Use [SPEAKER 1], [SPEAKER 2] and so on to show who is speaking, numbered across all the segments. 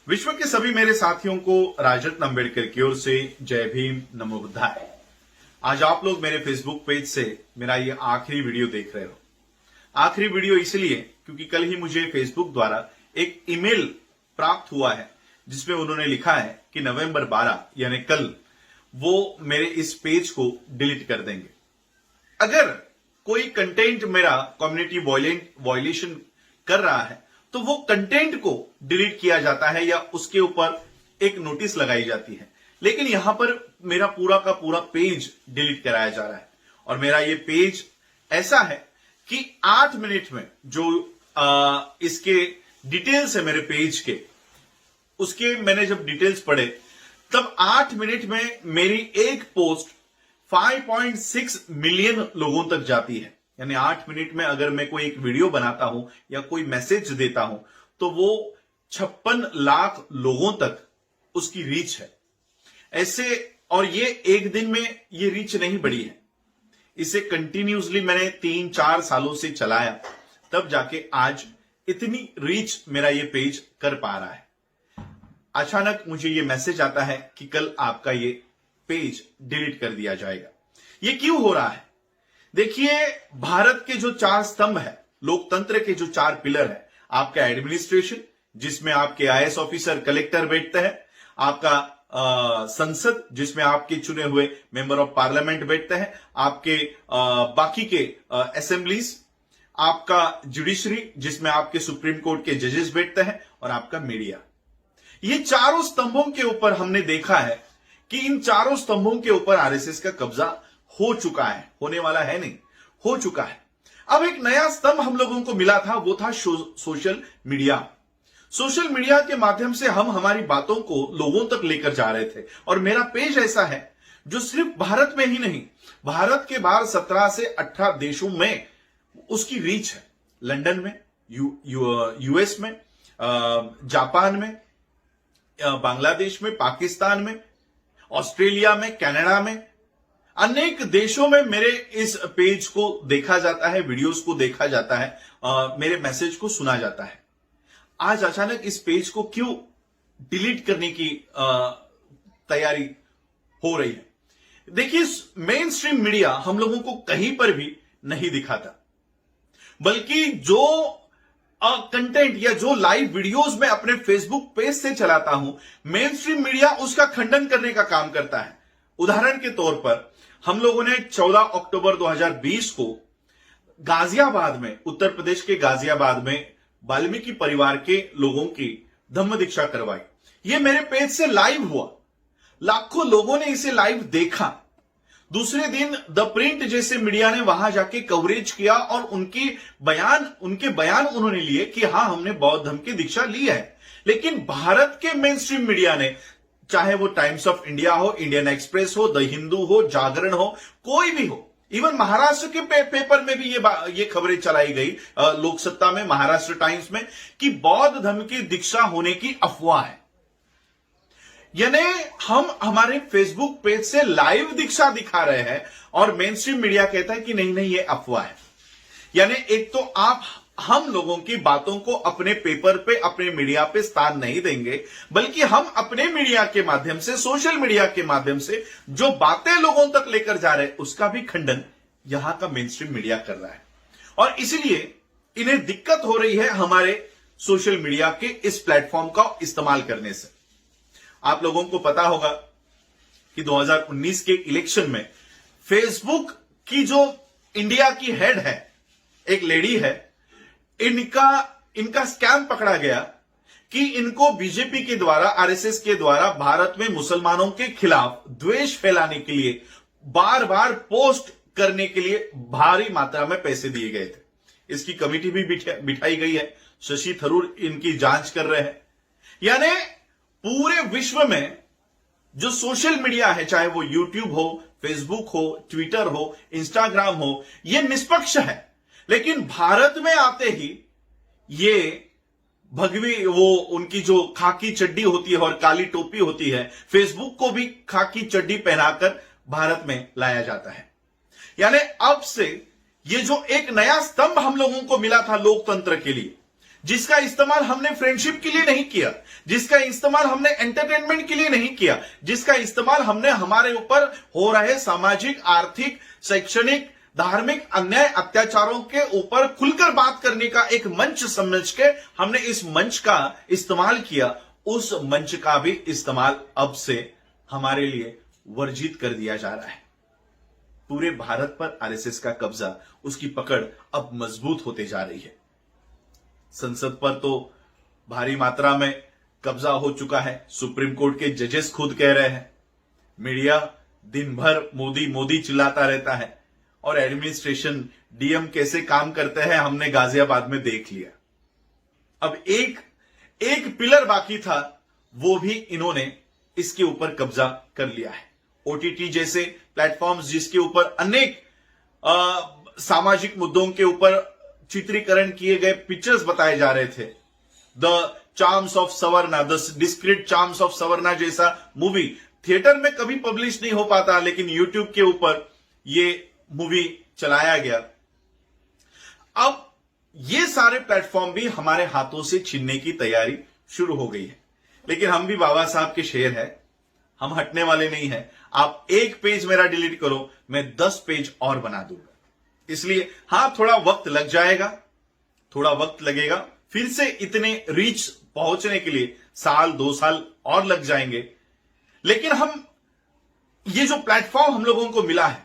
[SPEAKER 1] विश्व के सभी मेरे साथियों को राजरत्न अम्बेडकर की ओर से जय भीम, नमो बुद्धाय। आज आप लोग मेरे फेसबुक पेज से मेरा ये आखिरी वीडियो देख रहे हो। आखिरी वीडियो इसलिए क्योंकि कल ही मुझे फेसबुक द्वारा एक ईमेल प्राप्त हुआ है जिसमें उन्होंने लिखा है कि नवंबर 12 यानी कल वो मेरे इस पेज को डिलीट कर देंगे। अगर कोई कंटेंट मेरा कम्युनिटी वायलेशन कर रहा है तो वो कंटेंट को डिलीट किया जाता है या उसके ऊपर एक नोटिस लगाई जाती है, लेकिन यहां पर मेरा पूरा का पूरा पेज डिलीट कराया जा रहा है। और मेरा ये पेज ऐसा है कि 8 मिनट में जो इसके डिटेल्स है मेरे पेज के, उसके मैंने जब डिटेल्स पढ़े तब 8 मिनट में मेरी एक पोस्ट 5.6 मिलियन लोगों तक जाती है। यानी 8 मिनट में अगर मैं कोई एक वीडियो बनाता हूं या कोई मैसेज देता हूं तो वो 56 लाख लोगों तक उसकी रीच है। ऐसे और ये एक दिन में ये रीच नहीं बढ़ी है, इसे कंटिन्यूसली मैंने 3-4 सालों से चलाया, तब जाके आज इतनी रीच मेरा ये पेज कर पा रहा है। अचानक मुझे ये मैसेज आता है कि कल आपका ये पेज डिलीट कर दिया जाएगा। ये क्यों हो रहा है? देखिए, भारत के जो 4 स्तंभ है, लोकतंत्र के जो 4 पिलर है, आपका एडमिनिस्ट्रेशन जिसमें आपके आईएएस ऑफिसर कलेक्टर बैठते हैं, आपका संसद जिसमें आपके चुने हुए मेंबर ऑफ पार्लियामेंट बैठते हैं, आपके बाकी के असेंबलीज, आपका जुडिशरी जिसमें आपके सुप्रीम कोर्ट के जजेस बैठते हैं, और आपका मीडिया। ये चारों स्तंभों के ऊपर हमने देखा है कि इन चारों स्तंभों के ऊपर आरएसएस का कब्जा हो चुका है, होने वाला है नहीं, हो चुका है। अब एक नया स्तंभ हम लोगों को मिला था, वो था सोशल मीडिया। सोशल मीडिया के माध्यम से हम हमारी बातों को लोगों तक लेकर जा रहे थे। और मेरा पेज ऐसा है जो सिर्फ भारत में ही नहीं, भारत के बाहर 17 से 18 देशों में उसकी रीच है। लंदन में, यूएस में, जापान में, बांग्लादेश में, पाकिस्तान में, ऑस्ट्रेलिया में, कनाडा में, अनेक देशों में मेरे इस पेज को देखा जाता है, वीडियोस को देखा जाता है, मेरे मैसेज को सुना जाता है। आज अचानक इस पेज को क्यों डिलीट करने की तैयारी हो रही है? देखिए, मेन स्ट्रीम मीडिया हम लोगों को कहीं पर भी नहीं दिखाता, बल्कि जो कंटेंट या जो लाइव वीडियोस मैं अपने फेसबुक पेज से चलाता हूं, मेन स्ट्रीम मीडिया उसका खंडन करने का काम करता है। उदाहरण के तौर पर हम लोगों ने 14 अक्टूबर 2020 को गाजियाबाद में, उत्तर प्रदेश के गाजियाबाद में वाल्मीकि परिवार के लोगों की धम्म दीक्षा करवाई। यह मेरे पेज से लाइव हुआ, लाखों लोगों ने इसे लाइव देखा। दूसरे दिन द प्रिंट जैसे मीडिया ने वहां जाके कवरेज किया और उनके बयान उन्होंने लिए कि हां, हमने बौद्ध धर्म की दीक्षा ली है। लेकिन भारत के मेन स्ट्रीम मीडिया ने, चाहे वो टाइम्स ऑफ इंडिया हो, इंडियन एक्सप्रेस हो, द हिंदू हो, जागरण हो, कोई भी हो, इवन महाराष्ट्र के पेपर में भी ये खबरें चलाई गई, लोकसत्ता में, महाराष्ट्र टाइम्स में, कि बौद्ध धर्म की दीक्षा होने की अफवाह है। यानी हम हमारे फेसबुक पेज से लाइव दीक्षा दिखा रहे हैं और मेन स्ट्रीम मीडिया कहता है कि नहीं नहीं, ये अफवाह है। यानी एक तो आप हम लोगों की बातों को अपने पेपर पे, अपने मीडिया पे स्थान नहीं देंगे, बल्कि हम अपने मीडिया के माध्यम से, सोशल मीडिया के माध्यम से जो बातें लोगों तक लेकर जा रहे हैं, उसका भी खंडन यहां का मेन स्ट्रीम मीडिया कर रहा है। और इसलिए इन्हें दिक्कत हो रही है हमारे सोशल मीडिया के इस प्लेटफॉर्म का इस्तेमाल करने से। आप लोगों को पता होगा कि 2019 के इलेक्शन में फेसबुक की जो इंडिया की हेड है, एक लेडी है, इनका स्कैम पकड़ा गया कि इनको बीजेपी के द्वारा, आरएसएस के द्वारा भारत में मुसलमानों के खिलाफ द्वेष फैलाने के लिए, बार बार पोस्ट करने के लिए भारी मात्रा में पैसे दिए गए थे। इसकी कमेटी भी बिठाई गई है, शशि थरूर इनकी जांच कर रहे हैं। यानी पूरे विश्व में जो सोशल मीडिया है, चाहे वो यूट्यूब हो, फेसबुक हो, ट्विटर हो, इंस्टाग्राम हो, ये निष्पक्ष है। लेकिन भारत में आते ही ये भगवी, वो उनकी जो खाकी चड्डी होती है और काली टोपी होती है, फेसबुक को भी खाकी चड्डी पहनाकर भारत में लाया जाता है। यानी अब से ये जो एक नया स्तंभ हम लोगों को मिला था लोकतंत्र के लिए, जिसका इस्तेमाल हमने फ्रेंडशिप के लिए नहीं किया, जिसका इस्तेमाल हमने एंटरटेनमेंट के लिए नहीं किया, जिसका इस्तेमाल हमने हमारे ऊपर हो रहे सामाजिक, आर्थिक, शैक्षणिक, धार्मिक अन्याय अत्याचारों के ऊपर खुलकर बात करने का एक मंच समझ के हमने इस मंच का इस्तेमाल किया, उस मंच का भी इस्तेमाल अब से हमारे लिए वर्जित कर दिया जा रहा है। पूरे भारत पर आरएसएस का कब्जा, उसकी पकड़ अब मजबूत होते जा रही है। संसद पर तो भारी मात्रा में कब्जा हो चुका है, सुप्रीम कोर्ट के जजेस खुद कह रहे हैं। मीडिया दिन भर मोदी मोदी चिल्लाता रहता है और एडमिनिस्ट्रेशन, डीएम कैसे काम करते हैं हमने गाजियाबाद में देख लिया। अब एक पिलर बाकी था, वो भी इन्होंने इसके ऊपर कब्जा कर लिया है। ओटीटी जैसे प्लेटफॉर्म्स जिसके ऊपर अनेक सामाजिक मुद्दों के ऊपर चित्रीकरण किए गए पिक्चर्स बताए जा रहे थे, the charms of Savarna, the discreet charms of Savarna जैसा मूवी थिएटर में कभी पब्लिश नहीं हो पाता, लेकिन यूट्यूब के ऊपर ये मूवी चलाया गया। अब ये सारे प्लेटफॉर्म भी हमारे हाथों से छीनने की तैयारी शुरू हो गई है, लेकिन हम भी बाबा साहब के शेर हैं, हम हटने वाले नहीं हैं। आप एक पेज मेरा डिलीट करो, मैं 10 पेज और बना दूंगा। इसलिए हां, थोड़ा वक्त लग जाएगा, थोड़ा वक्त लगेगा, फिर से इतने रीच पहुंचने के लिए साल 2 साल और लग जाएंगे, लेकिन हम ये जो प्लेटफॉर्म हम लोगों को मिला है,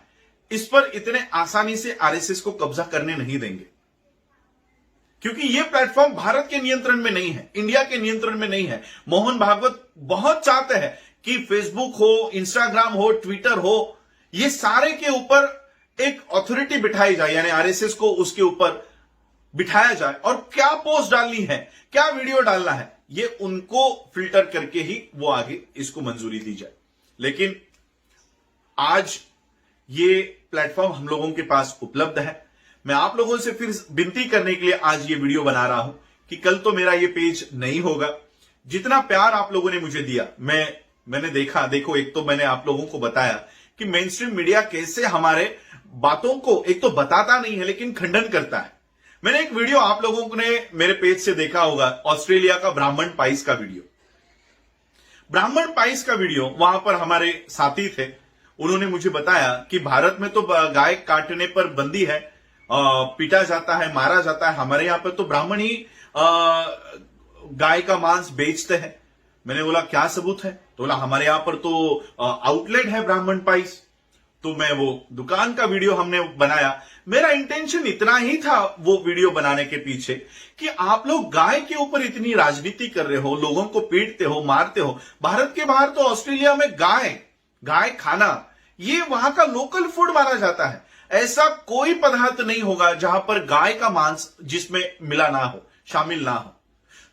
[SPEAKER 1] इस पर इतने आसानी से आरएसएस को कब्जा करने नहीं देंगे, क्योंकि यह प्लेटफॉर्म भारत के नियंत्रण में नहीं है, इंडिया के नियंत्रण में नहीं है। मोहन भागवत बहुत चाहते हैं कि फेसबुक हो, इंस्टाग्राम हो, ट्विटर हो, ये सारे के ऊपर एक अथॉरिटी बिठाई जाए, यानी आरएसएस को उसके ऊपर बिठाया जाए, और क्या पोस्ट डालनी है, क्या वीडियो डालना है, ये उनको फिल्टर करके ही वो आगे इसको मंजूरी दी जाए। लेकिन आज ये प्लेटफॉर्म हम लोगों के पास उपलब्ध है। मैं आप लोगों से फिर विनती करने के लिए आज ये वीडियो बना रहा हूं कि कल तो मेरा ये पेज नहीं होगा। जितना प्यार आप लोगों ने मुझे दिया, मैंने देखो, एक तो मैंने आप लोगों को बताया कि मेन स्ट्रीम मीडिया कैसे हमारे बातों को एक तो बताता नहीं है, लेकिन खंडन करता है। मैंने एक वीडियो आप लोगों ने मेरे पेज से देखा होगा, ऑस्ट्रेलिया का ब्राह्मण पाइस का वीडियो। ब्राह्मण पाइस का वीडियो, वहां पर हमारे साथी थे, उन्होंने मुझे बताया कि भारत में तो गाय काटने पर बंदी है, पीटा जाता है, मारा जाता है, हमारे यहां पर तो ब्राह्मण ही गाय का मांस बेचते हैं। मैंने बोला क्या सबूत है? तो बोला हमारे यहां पर तो आउटलेट है ब्राह्मण पाइस। तो मैं वो दुकान का वीडियो हमने बनाया। मेरा इंटेंशन इतना ही था वो वीडियो बनाने के पीछे कि आप लोग गाय के ऊपर इतनी राजनीति कर रहे हो, लोगों को पीटते हो, मारते हो। भारत के बाहर तो ऑस्ट्रेलिया में गाय खाना ये वहां का लोकल फूड माना जाता है। ऐसा कोई पदार्थ नहीं होगा जहां पर गाय का मांस जिसमें मिला ना हो, शामिल ना हो।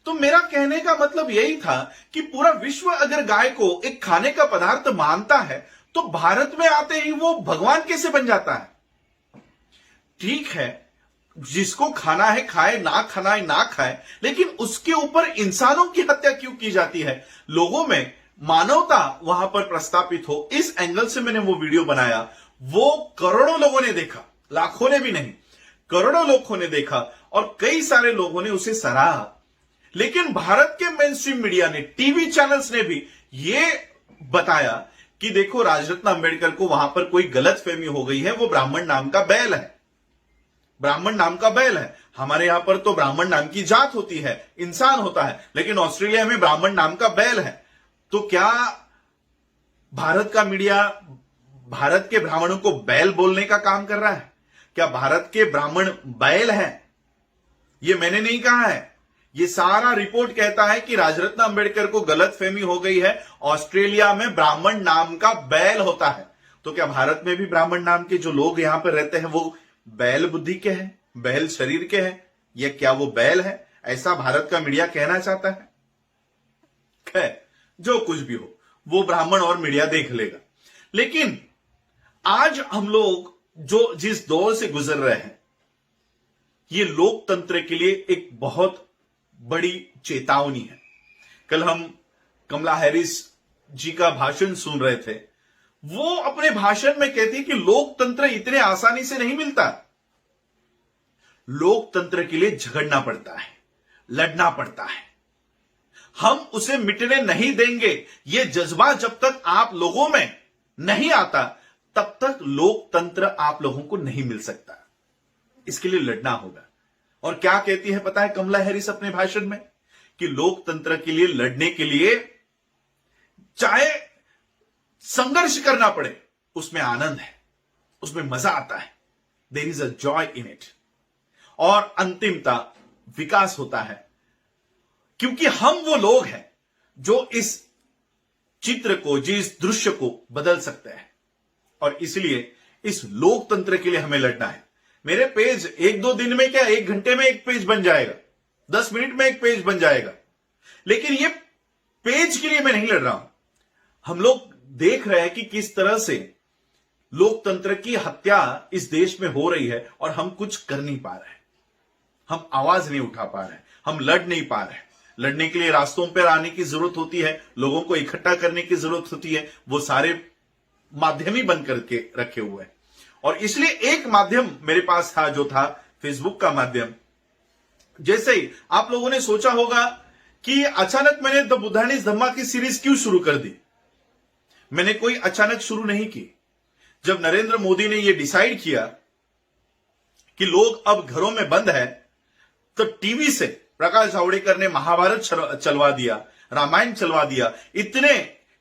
[SPEAKER 1] तो मेरा कहने का मतलब यही था कि पूरा विश्व अगर गाय को एक खाने का पदार्थ मानता है, तो भारत में आते ही वो भगवान कैसे बन जाता है? ठीक है, जिसको खाना है खाए, ना खाना है ना खाए, लेकिन उसके ऊपर इंसानों की हत्या क्यों की जाती है? लोगों में मानवता वहां पर प्रस्तापित हो, इस एंगल से मैंने वो वीडियो बनाया। वो करोड़ों लोगों ने देखा, लाखों ने भी नहीं, करोड़ों लोगों ने देखा और कई सारे लोगों ने उसे सराहा। लेकिन भारत के मेन स्ट्रीम मीडिया ने, टीवी चैनल्स ने भी ये बताया कि देखो राजरत्न अंबेडकर को वहां पर कोई गलतफहमी हो गई है, वो ब्राह्मण नाम का बैल है, ब्राह्मण नाम का बैल है। हमारे यहां पर तो ब्राह्मण नाम की जात होती है, इंसान होता है, लेकिन ऑस्ट्रेलिया में ब्राह्मण नाम का बैल है। तो क्या भारत का मीडिया भारत के ब्राह्मणों को बैल बोलने का काम कर रहा है? क्या भारत के ब्राह्मण बैल हैं? ये मैंने नहीं कहा है, ये सारा रिपोर्ट कहता है कि राजरत्न अंबेडकर को गलतफहमी हो गई है, ऑस्ट्रेलिया में ब्राह्मण नाम का बैल होता है। तो क्या भारत में भी ब्राह्मण नाम के जो लोग यहां पर रहते हैं वो बैल बुद्धि के हैं, बैल शरीर के हैं, या क्या वो बैल है? ऐसा भारत का मीडिया कहना चाहता है? खैर, जो कुछ भी हो वो ब्राह्मण और मीडिया देख लेगा। लेकिन आज हम लोग जो जिस दौर से गुजर रहे हैं, ये लोकतंत्र के लिए एक बहुत बड़ी चेतावनी है। कल हम कमला हैरिस जी का भाषण सुन रहे थे। वो अपने भाषण में कहती कि लोकतंत्र इतने आसानी से नहीं मिलता, लोकतंत्र के लिए झगड़ना पड़ता है, लड़ना पड़ता है। हम उसे मिटने नहीं देंगे। यह जज्बा जब तक आप लोगों में नहीं आता तब तक लोकतंत्र आप लोगों को नहीं मिल सकता। इसके लिए लड़ना होगा। और क्या कहती है पता है कमला हैरिस अपने भाषण में, कि लोकतंत्र के लिए लड़ने के लिए चाहे संघर्ष करना पड़े, उसमें आनंद है, उसमें मजा आता है। There is a joy in it. और अंतिमता विकास होता है, क्योंकि हम वो लोग हैं जो इस चित्र को, जिस दृश्य को बदल सकते हैं। और इसलिए इस लोकतंत्र के लिए हमें लड़ना है। मेरे पेज 1-2 दिन में क्या, 1 घंटे में एक पेज बन जाएगा, 10 मिनट में एक पेज बन जाएगा, लेकिन ये पेज के लिए मैं नहीं लड़ रहा हूं। हम लोग देख रहे हैं कि किस तरह से लोकतंत्र की हत्या इस देश में हो रही है और हम कुछ कर नहीं पा रहे हैं। हम आवाज नहीं उठा पा रहे हैं, हम लड़ नहीं पा रहे हैं। लड़ने के लिए रास्तों पर आने की जरूरत होती है, लोगों को इकट्ठा करने की जरूरत होती है। वो सारे माध्यम ही बंद करके रखे हुए हैं। और इसलिए एक माध्यम मेरे पास था, जो था फेसबुक का माध्यम। जैसे ही आप लोगों ने सोचा होगा कि अचानक मैंने द बुद्धानीज धम्मा की सीरीज क्यों शुरू कर दी। मैंने कोई अचानक शुरू नहीं की। जब नरेंद्र मोदी ने यह डिसाइड किया कि लोग अब घरों में बंद है, तो टीवी से प्रकाश जावड़ेकर ने महाभारत चलवा दिया, रामायण चलवा दिया। इतने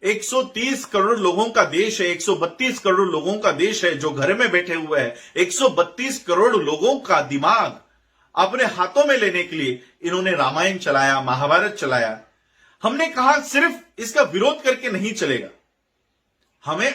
[SPEAKER 1] 130 करोड़ लोगों का देश है, 132 करोड़ लोगों का देश है जो घर में बैठे हुए हैं। 132 करोड़ लोगों का दिमाग अपने हाथों में लेने के लिए इन्होंने रामायण चलाया, महाभारत चलाया। हमने कहा सिर्फ इसका विरोध करके नहीं चलेगा, हमें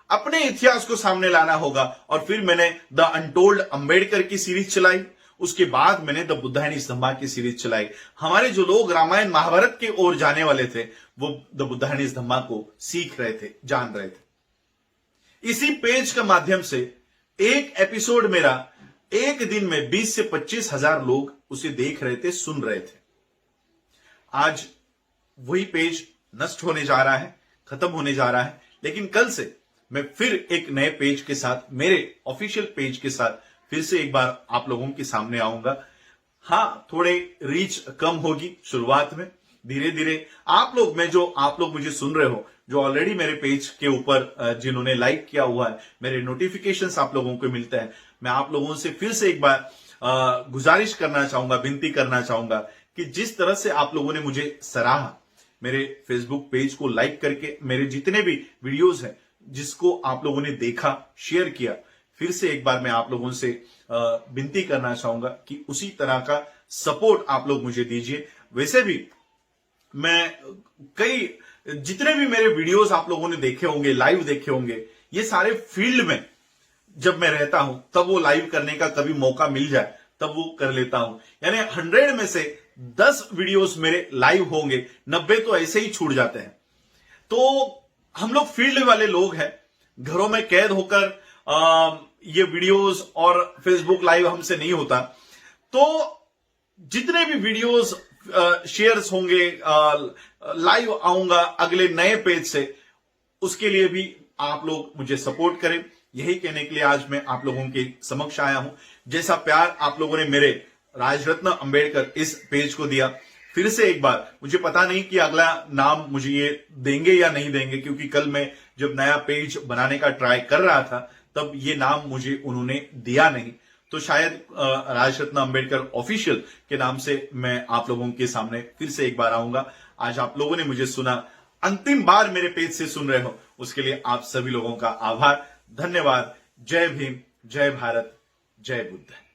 [SPEAKER 1] अपने इतिहास को सामने लाना होगा। और फिर मैंने द अनटोल्ड अंबेडकर की सीरीज चलाई, उसके बाद मैंने द बुद्धानीज धम्मा की सीरीज चलाई। हमारे जो लोग रामायण महाभारत की ओर जाने वाले थे, वो द बुद्धानीज धम्मा को सीख रहे थे, जान रहे थे। इसी पेज के माध्यम से एक एपिसोड मेरा एक दिन में 20 से 25 हजार लोग उसे देख रहे थे, सुन रहे थे। आज वही पेज नष्ट होने जा रहा है, खत्म होने जा रहा है, लेकिन कल से मैं फिर एक नए पेज के साथ, मेरे ऑफिशियल पेज के साथ फिर से एक बार आप लोगों के सामने आऊंगा। हां, थोड़े रीच कम होगी शुरुआत में, धीरे धीरे आप लोग मुझे सुन रहे हो, जो ऑलरेडी मेरे पेज के ऊपर जिन्होंने लाइक किया हुआ है, मेरे नोटिफिकेशंस आप लोगों को मिलते हैं। मैं आप लोगों से फिर से एक बार गुजारिश करना चाहूंगा, विनती करना चाहूंगा कि जिस तरह से आप लोगों ने मुझे सराहा, मेरे फेसबुक पेज को लाइक करके, मेरे जितने भी वीडियोस हैं जिसको आप लोगों ने देखा, शेयर किया, फिर से एक बार मैं आप लोगों से विनती करना चाहूंगा कि उसी तरह का सपोर्ट आप लोग मुझे दीजिए। वैसे भी मैं जितने भी मेरे वीडियोस आप लोगों ने देखे होंगे, लाइव देखे होंगे, ये सारे फील्ड में जब मैं रहता हूं तब वो लाइव करने का कभी मौका मिल जाए तब वो कर लेता हूं। यानी 100 में से 10 वीडियोस मेरे लाइव होंगे, 90 तो ऐसे ही छूट जाते हैं। तो हम लोग फील्ड वाले लोग हैं, घरों में कैद होकर ये वीडियोस और फेसबुक लाइव हमसे नहीं होता। तो जितने भी वीडियोस शेयर्स होंगे, लाइव आऊंगा अगले नए पेज से, उसके लिए भी आप लोग मुझे सपोर्ट करें, यही कहने के लिए आज मैं आप लोगों के समक्ष आया हूं। जैसा प्यार आप लोगों ने मेरे राजरत्न अंबेडकर इस पेज को दिया, फिर से एक बार, मुझे पता नहीं कि अगला नाम मुझे ये देंगे या नहीं देंगे, क्योंकि कल मैं जब नया पेज बनाने का ट्राई कर रहा था तब ये नाम मुझे उन्होंने दिया नहीं। तो शायद राजरत्न अंबेडकर ऑफिशियल के नाम से मैं आप लोगों के सामने फिर से एक बार आऊंगा। आज आप लोगों ने मुझे सुना, अंतिम बार मेरे पेज से सुन रहे हो, उसके लिए आप सभी लोगों का आभार, धन्यवाद। जय भीम, जय भारत, जय बुद्ध।